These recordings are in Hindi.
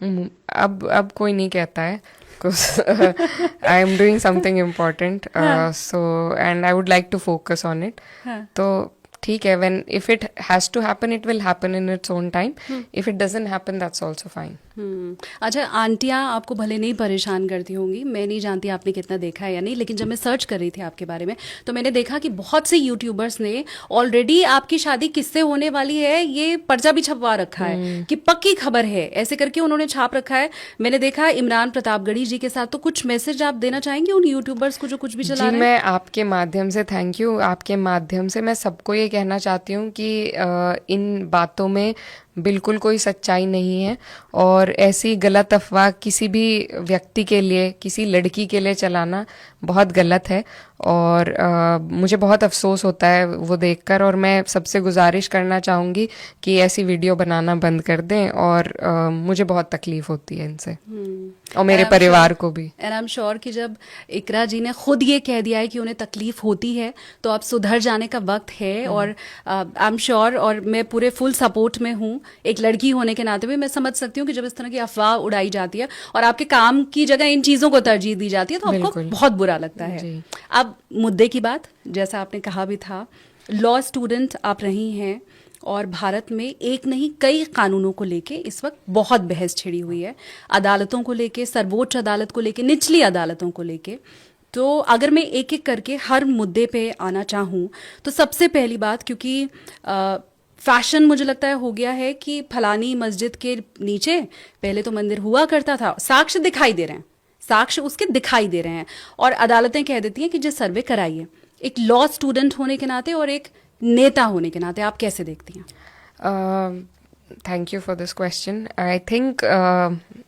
अब कोई नहीं कहता है because I am doing something important so and I would like to focus on it. तो ठीक है, when if it has to happen it will happen in its own time. If it doesn't happen that's also fine. अच्छा, आंटियाँ आपको भले नहीं परेशान करती होंगी, मैं नहीं जानती आपने कितना देखा है या नहीं, लेकिन जब मैं सर्च कर रही थी आपके बारे में तो मैंने देखा कि बहुत से यूट्यूबर्स ने ऑलरेडी आपकी शादी किससे होने वाली है ये पर्चा भी छपवा रखा है कि पक्की खबर है, ऐसे करके उन्होंने छाप रखा है. मैंने देखा इमरान प्रतापगढ़ी जी के साथ. तो कुछ मैसेज आप देना चाहेंगे उन यूट्यूबर्स को जो कुछ भी चला रहे हैं? मैं आपके माध्यम से थैंक यू. आपके माध्यम से मैं सबको ये कहना चाहती हूँ कि इन बातों में बिल्कुल कोई सच्चाई नहीं है और ऐसी गलत अफवाह किसी भी व्यक्ति के लिए, किसी लड़की के लिए चलाना बहुत गलत है. और मुझे बहुत अफसोस होता है वो देखकर और मैं सबसे गुजारिश करना चाहूँगी कि ऐसी वीडियो बनाना बंद कर दें. और मुझे बहुत तकलीफ होती है इनसे और मेरे परिवार को भी. एंड आई एम श्योर कि जब इकरा जी ने खुद ये कह दिया है कि उन्हें तकलीफ होती है तो अब सुधर जाने का वक्त है. और आई एम श्योर, और मैं पूरे फुल सपोर्ट में हूँ. एक लड़की होने के नाते भी मैं समझ सकती हूँ कि जब इस तरह की अफवाह उड़ाई जाती है और आपके काम की जगह इन चीज़ों को तरजीह दी जाती है तो आपको बहुत बुरा लगता है. अब मुद्दे की बात, जैसा आपने कहा भी था, लॉ स्टूडेंट आप रही हैं और भारत में एक नहीं कई कानूनों को लेके इस वक्त बहुत बहस छिड़ी हुई है. अदालतों को लेके, सर्वोच्च अदालत को लेके, निचली अदालतों को लेके. तो अगर मैं एक एक करके हर मुद्दे पे आना चाहूँ तो सबसे पहली बात, क्योंकि फैशन मुझे लगता है हो गया है कि फलानी मस्जिद के नीचे पहले तो मंदिर हुआ करता था, साक्ष्य दिखाई दे रहे हैं, साक्ष्य उसके दिखाई दे रहे हैं और अदालतें कह देती हैं कि जो सर्वे कराइए. एक लॉ स्टूडेंट होने के नाते और एक नेता होने के नाते आप कैसे देखती हैं? Thank you for this question. I think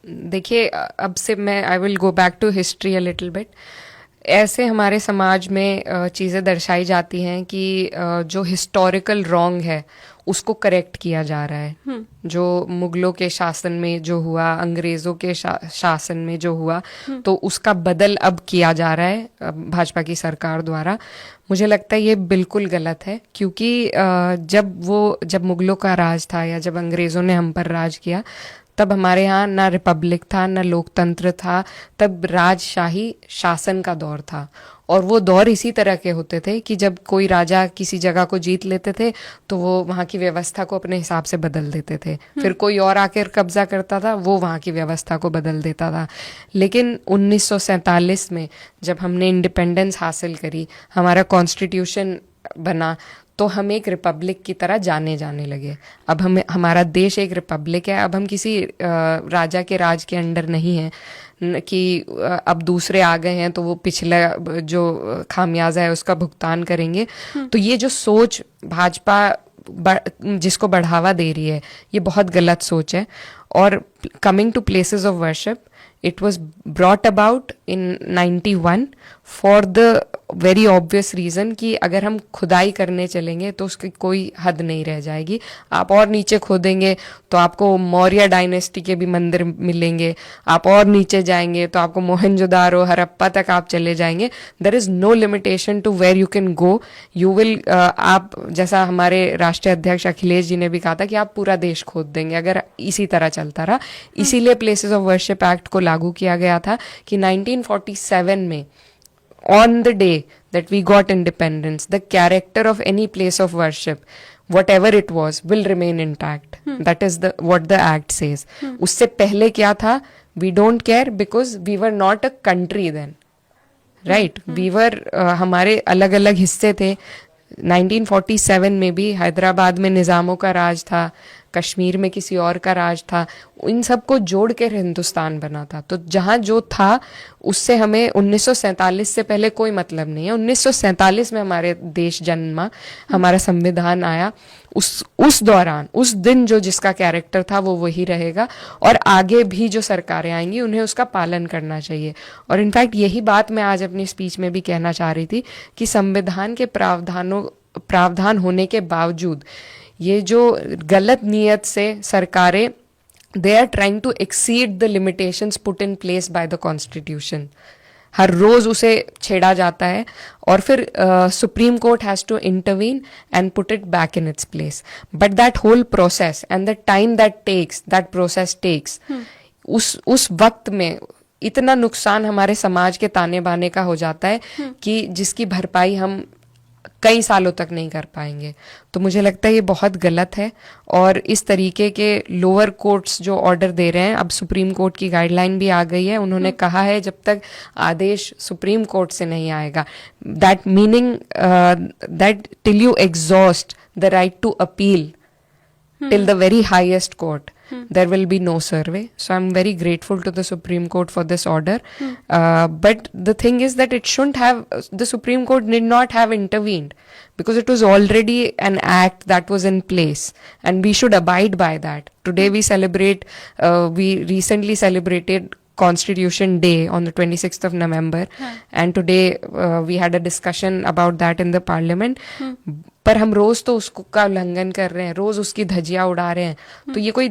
देखिए, अब से मैं I will go back to history a little bit. ऐसे हमारे समाज में चीज़ें दर्शाई जाती हैं कि जो हिस्टोरिकल रॉन्ग है उसको करेक्ट किया जा रहा है. जो मुगलों के शासन में जो हुआ, अंग्रेज़ों के शासन में जो हुआ, तो उसका बदल अब किया जा रहा है भाजपा की सरकार द्वारा. मुझे लगता है ये बिल्कुल गलत है क्योंकि जब मुगलों का राज था या जब अंग्रेज़ों ने हम पर राज किया तब हमारे यहाँ ना रिपब्लिक था, ना लोकतंत्र था. तब राजशाही शासन का दौर था और वो दौर इसी तरह के होते थे कि जब कोई राजा किसी जगह को जीत लेते थे तो वो वहाँ की व्यवस्था को अपने हिसाब से बदल देते थे. फिर कोई और आकर कब्जा करता था, वो वहाँ की व्यवस्था को बदल देता था. लेकिन 1947 में जब हमने इंडिपेंडेंस हासिल करी, हमारा कॉन्स्टिट्यूशन बना, तो हम एक रिपब्लिक की तरह जाने लगे. अब हमारा देश एक रिपब्लिक है. अब हम किसी राजा के राज के अंडर नहीं हैं कि अब दूसरे आ गए हैं तो वो पिछला जो खामियाजा है उसका भुगतान करेंगे. तो ये जो सोच भाजपा जिसको बढ़ावा दे रही है, ये बहुत गलत सोच है. और coming to places of worship, it was brought about in 91 for the very obvious reason कि अगर हम खुदाई करने चलेंगे तो उसकी कोई हद नहीं रह जाएगी. आप और नीचे खोदेंगे तो आपको मौर्य डायनेस्टी के भी मंदिर मिलेंगे. आप और नीचे जाएंगे तो आपको मोहनजोदारो, हड़प्पा तक आप चले जाएंगे. There is no limitation to where you can go. You will आप, जैसा हमारे राष्ट्रीय अध्यक्ष अखिलेश जी ने भी कहा था कि आप पूरा देश खोद देंगे अगर इसी तरह चलता रहा. इसीलिए प्लेसेस ऑफ वर्शिप एक्ट को लागू किया गया था कि 1947 में on the day that we got independence, the character of any place of worship, whatever it was, will remain intact. That is what the act says. उससे पहले क्या था? We don't care because we were not a country then, right? We were हमारे अलग अलग हिस्से थे. 1947 में भी हैदराबाद में निज़ामों का राज था, कश्मीर में किसी और का राज था. इन सबको जोड़ कर हिंदुस्तान बना था. तो जहाँ जो था उससे हमें 1947 से पहले कोई मतलब नहीं है. 1947 में हमारे देश जन्मा, हमारा संविधान आया. उस दौरान, उस दिन जो जिसका कैरेक्टर था वो वही रहेगा और आगे भी जो सरकारें आएंगी उन्हें उसका पालन करना चाहिए. और इनफैक्ट यही बात मैं आज अपनी स्पीच में भी कहना चाह रही थी कि संविधान के प्रावधान होने के बावजूद ये जो गलत नियत से सरकारें, they are trying to exceed the limitations put in place by the constitution. हर रोज उसे छेड़ा जाता है और फिर supreme court has to intervene and put it back in its place. But that whole process and the time that process takes, उस वक्त में इतना नुकसान हमारे समाज के ताने बाने का हो जाता है कि जिसकी भरपाई हम कई सालों तक नहीं कर पाएंगे। तो मुझे लगता है ये बहुत गलत है, और इस तरीके के लोअर कोर्ट्स जो ऑर्डर दे रहे हैं, अब सुप्रीम कोर्ट की गाइडलाइन भी आ गई है, उन्होंने कहा है जब तक आदेश सुप्रीम कोर्ट से नहीं आएगा, that meaning that till you exhaust the right to appeal till the very highest court, there will be no survey. So I'm very grateful to the Supreme Court for this order. But the thing is that it shouldn't have, the Supreme Court did not have intervened, because it was already an act that was in place, and we should abide by that. Today we celebrate, we recently celebrated Constitution Day on the 26th of November, and today we had a discussion about that in the parliament. पर हम रोज तो उसको का उल्लंघन कर रहे हैं, रोज उसकी धज्जियां उड़ा रहे हैं। तो ये कोई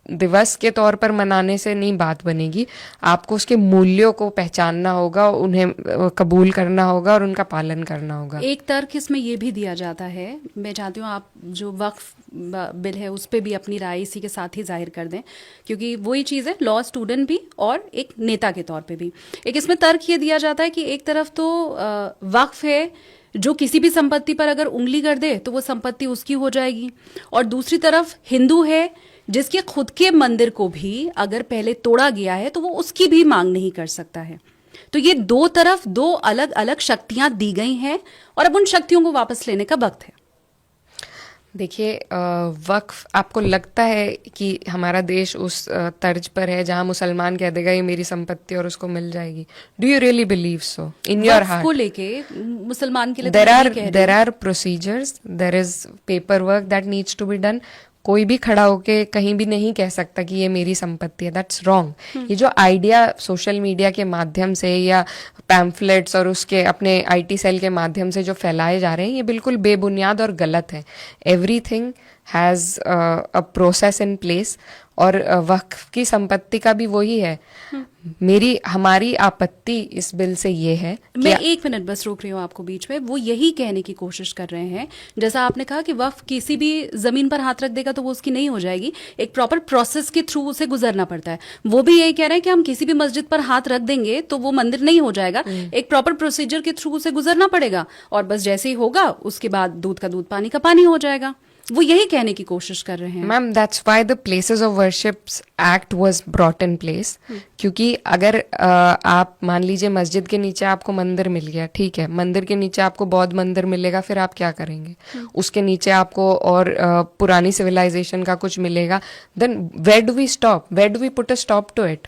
दिवस के तौर पर मनाने से नहीं बात बनेगी, आपको उसके मूल्यों को पहचानना होगा, उन्हें कबूल करना होगा और उनका पालन करना होगा। एक तर्क इसमें ये भी दिया जाता है, मैं चाहती हूँ आप जो वक्फ बिल है उस पर भी अपनी राय इसी के साथ ही जाहिर कर दें, क्योंकि वही चीज़ है, लॉ स्टूडेंट भी और एक नेता के तौर पे भी। एक इसमें तर्क ये दिया जाता है कि एक तरफ तो वक्फ है, जो किसी भी संपत्ति पर अगर उंगली कर दे तो वो संपत्ति उसकी हो जाएगी, और दूसरी तरफ हिंदू है जिसके खुद के मंदिर को भी अगर पहले तोड़ा गया है तो वो उसकी भी मांग नहीं कर सकता है। तो ये दो तरफ दो अलग अलग शक्तियां दी गई हैं, और अब उन शक्तियों को वापस लेने का वक्त है। देखिए, वक्फ, आपको लगता है कि हमारा देश उस तर्ज पर है जहां मुसलमान कह देगा ये मेरी संपत्ति और उसको मिल जाएगी? Do you really believe so in your heart? को लेके मुसलमान के लिए there are procedures, there is paper work that needs to be done. कोई भी खड़ा होके कहीं भी नहीं कह सकता कि ये मेरी संपत्ति है, दैट्स रॉन्ग। ये जो आइडिया सोशल मीडिया के माध्यम से या पैम्फलेट्स और उसके अपने आईटी सेल के माध्यम से जो फैलाए जा रहे हैं, ये बिल्कुल बेबुनियाद और गलत है। Everything has a process in place, और वक्फ की संपत्ति का भी वही है। हमारी आपत्ति इस बिल से ये है, मैं एक मिनट बस रोक रही हूँ आपको बीच में, वो यही कहने की कोशिश कर रहे हैं, जैसा आपने कहा कि वक्फ किसी भी जमीन पर हाथ रख देगा तो वो उसकी नहीं हो जाएगी, एक प्रॉपर प्रोसेस के थ्रू उसे गुजरना पड़ता है। वो भी यही कह रहे हैं कि हम किसी भी मस्जिद पर हाथ रख देंगे तो वो मंदिर नहीं हो जाएगा, एक प्रॉपर प्रोसीजर के थ्रू उसे गुजरना पड़ेगा, और बस जैसे ही होगा उसके बाद दूध का दूध पानी का पानी हो जाएगा। वो यही कहने की कोशिश कर रहे हैं। Ma'am, that's why the places of worships act was brought in place. क्योंकि अगर आप मान लीजिए मस्जिद के नीचे आपको मंदिर मिल गया, ठीक है, मंदिर के नीचे आपको बौद्ध मंदिर मिलेगा, फिर आप क्या करेंगे? उसके नीचे आपको और पुरानी सिविलाइजेशन का कुछ मिलेगा, then where do we stop? Where do we put a stop to it?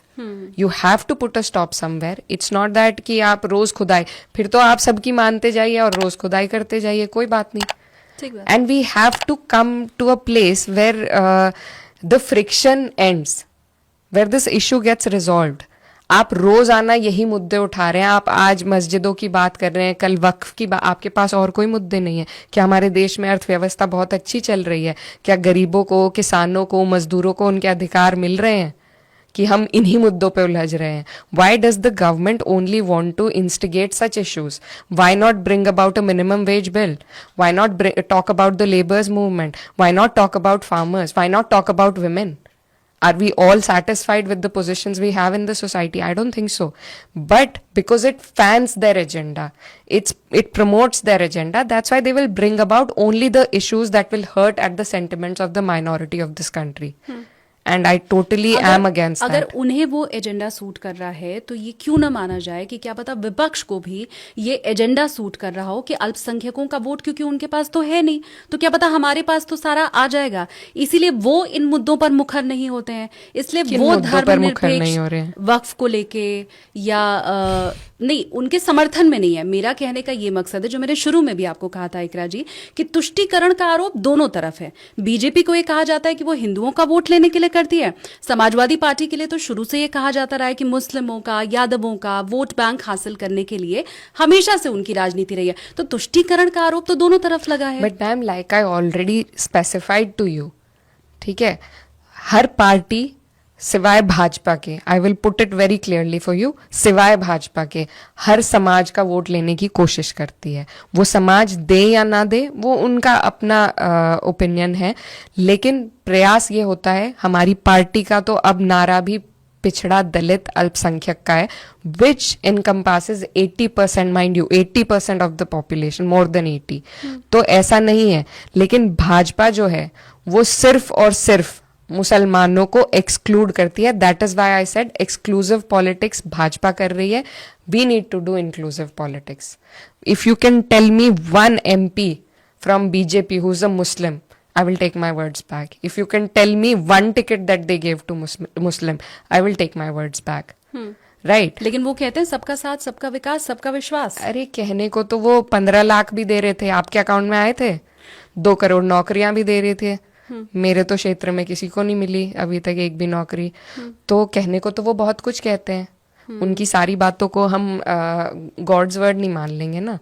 You have to put a stop somewhere. It's not that कि आप रोज खुदाई, फिर तो आप सबकी मानते जाइए और रोज खुदाई करते जाइए, कोई बात नहीं। And we have to come to a place where the friction ends, where this issue gets resolved. आप रोजाना यही मुद्दे उठा रहे हैं, आप आज मस्जिदों की बात कर रहे हैं, कल वक्फ की बात, आपके पास और कोई मुद्दे नहीं है क्या? हमारे देश में अर्थव्यवस्था बहुत अच्छी चल रही है क्या? गरीबों को, किसानों को, मजदूरों को उनके अधिकार मिल रहे हैं कि हम इन्हीं मुद्दों पे उलझ रहे हैं? Why does the government only want to instigate such issues? Why not bring about a minimum wage bill? Why not talk about the labor's movement? Why not talk about farmers? Why not talk about women? Are we all satisfied with the positions we have in the society? I don't think so. But because it fans their agenda, it promotes their agenda, that's why they will bring about only the issues that will hurt at the sentiments of the minority of this country. And I totally am against that. अगर उन्हें वो एजेंडा सूट कर रहा है तो ये क्यों ना माना जाए कि क्या पता विपक्ष को भी ये एजेंडा सूट कर रहा हो कि अल्पसंख्यकों का वोट, क्योंकि उनके पास तो है नहीं, तो क्या पता हमारे पास तो सारा आ जाएगा, इसीलिए वो इन मुद्दों पर मुखर नहीं होते हैं। इसलिए वो धर्मनिरपेक्ष वक्फ को लेके या नहीं, उनके समर्थन में नहीं है। मेरा कहने का ये मकसद है, जो मैंने शुरू में भी आपको कहा था इकरा जी, कि तुष्टीकरण का आरोप दोनों तरफ है। बीजेपी को ये कहा जाता है कि वो हिंदुओं का वोट लेने के लिए करती है, समाजवादी पार्टी के लिए तो शुरू से ये कहा जाता रहा है कि मुस्लिमों का, यादवों का वोट बैंक हासिल करने के लिए हमेशा से उनकी राजनीति रही है। तो तुष्टीकरण का आरोप तो दोनों तरफ लगा है। But ma'am, like I already specified to you, ठीक है, हर पार्टी सिवाय भाजपा के, I will put it very clearly for you, सिवाय भाजपा के हर समाज का वोट लेने की कोशिश करती है। वो समाज दे या ना दे, वो उनका अपना ओपिनियन है, लेकिन प्रयास ये होता है, हमारी पार्टी का तो अब नारा भी पिछड़ा दलित अल्पसंख्यक का है, which encompasses 80%, mind you 80% of the population, more than 80। तो ऐसा नहीं है, लेकिन भाजपा जो है वो सिर्फ और सिर्फ मुसलमानों को एक्सक्लूड करती है। That is why I said exclusive politics Bhajpa कर रही है। We need to do inclusive politics. If you can tell me one MP from BJP who's a Muslim, I will take my words back. If you can tell me one ticket that they gave to Muslim, I will take my words back. Right? लेकिन वो कहते हैं सबका साथ, सबका विकास, सबका विश्वास। अरे कहने को तो वो 15 लाख भी दे रहे थे, आपके अकाउंट में आए थे। 2 करोड़ नौकरियां भी दे रहे थे। मेरे तो क्षेत्र में किसी को नहीं मिली अभी तक एक भी नौकरी। तो कहने को तो वो बहुत कुछ कहते हैं, उनकी सारी बातों को हम गॉड्स वर्ड नहीं मान लेंगे ना।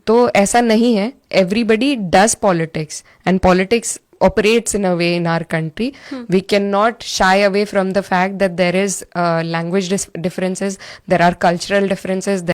तो ऐसा नहीं है, everybody does politics and politics operates in a way in our country. We cannot shy away from the fact that there is language differences, there are cultural differences,